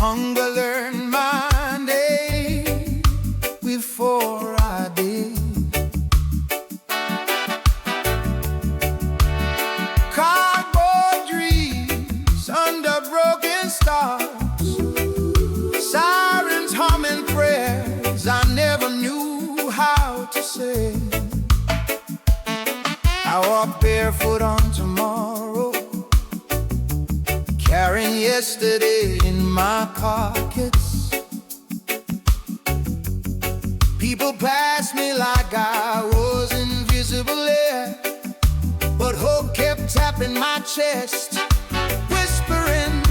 Hunger learned my name before I did. Cardboard dreams under broken stars, sirens humming prayers I never knew how to say. I walk barefoot on tomorrow, carrying yesterday in my pockets. People pass me like I was invisible air, but hope kept tapping my chest, whispering,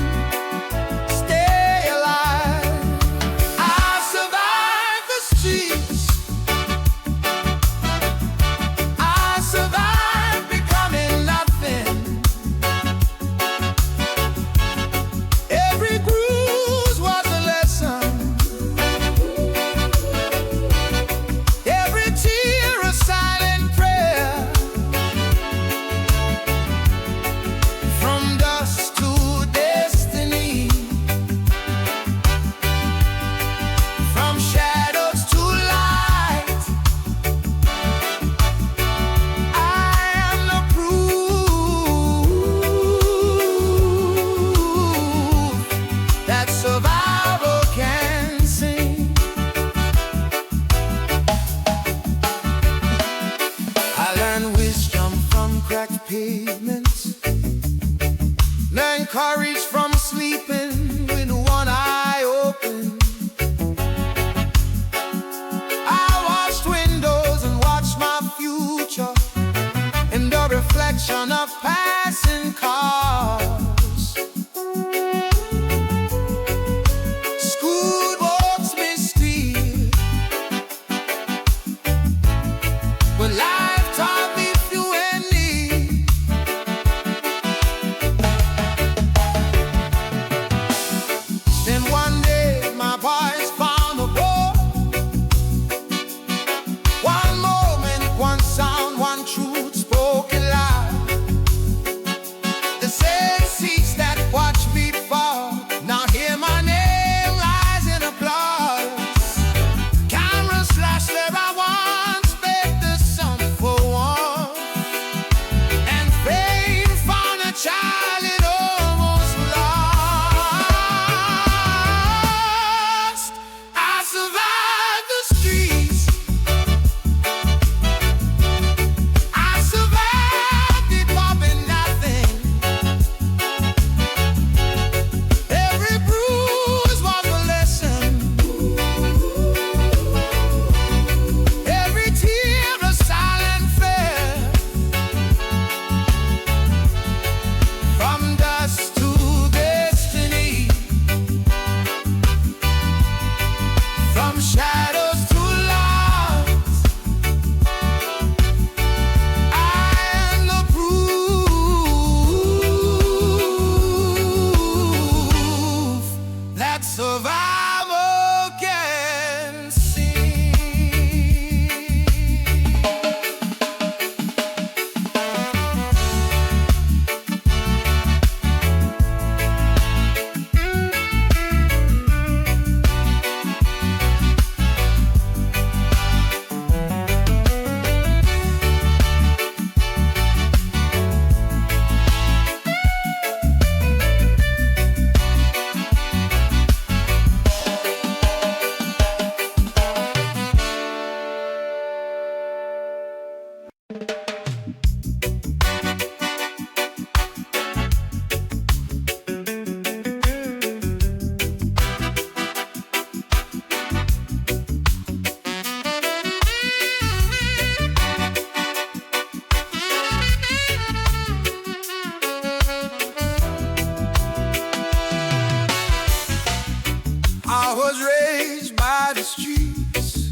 stay alive. I survived the streets, I survived becoming nothing. Every bruise was a lesson, every tear a silent prayer. From dust to destiny, from shadows to light, I am the proof that survival can sing. I learned wisdom from cracked pavements, learn courage from sleeping with one eye open. I washed windows and watched my future in the reflection of passing cars. School walks me still, but life taught me few and need. Then one day my boys found a boy. One moment, one sound, one truth spoken loud. The same seats that watched me fall now hear my name rise in applause. Cameras flash where I once begged the sun for warmth, and fame found a child it almost lost. I survived the streets, I survived becoming nothing. Every bruise was a lesson, every tear a silent prayer. From dust to destiny, from shadows to light, I am the proof that survival can sing. I was raised by the streets,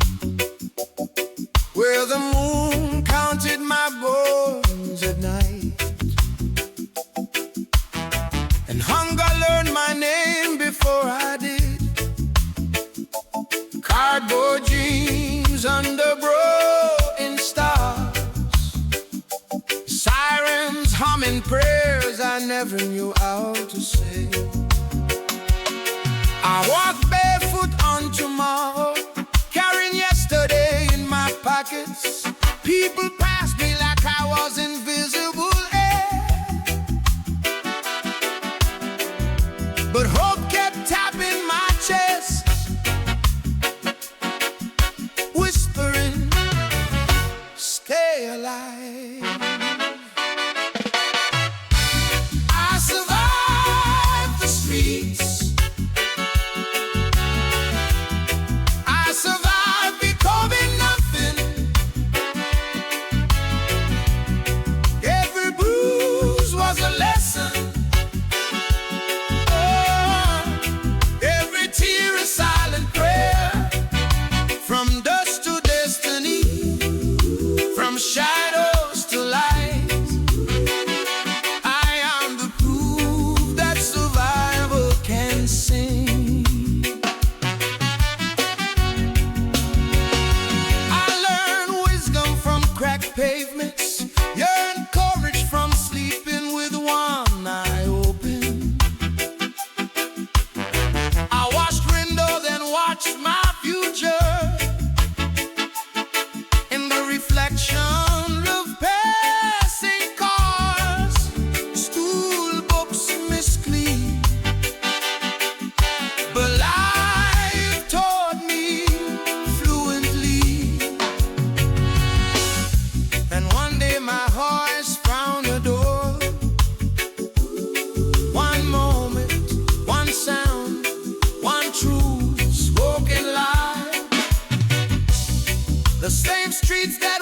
where the moon counted my bones at night, and hunger learned my name before I did. Cardboard dreams under broken stars, sirens humming prayers I never knew how to say. I Walk barefoot on tomorrow, carrying yesterday in my pockets. People passed me like I was invisible air, but hope kept tapping my chest, whispering, stay alive. I survived the streets, I survived becoming nothing. Every bruise was a lesson, every tear a silent prayer. From dust to destiny, from shadows to light, I am the proof that survival can sing. I learned wisdom from cracked pavements, yearned courage from sleeping with one eye open. I watched windows and watched my future in the reflection of passing cars, school books misclean, but life taught me fluently. And one day my voice found a door. One moment, one sound, one truth spoken live. The same streets that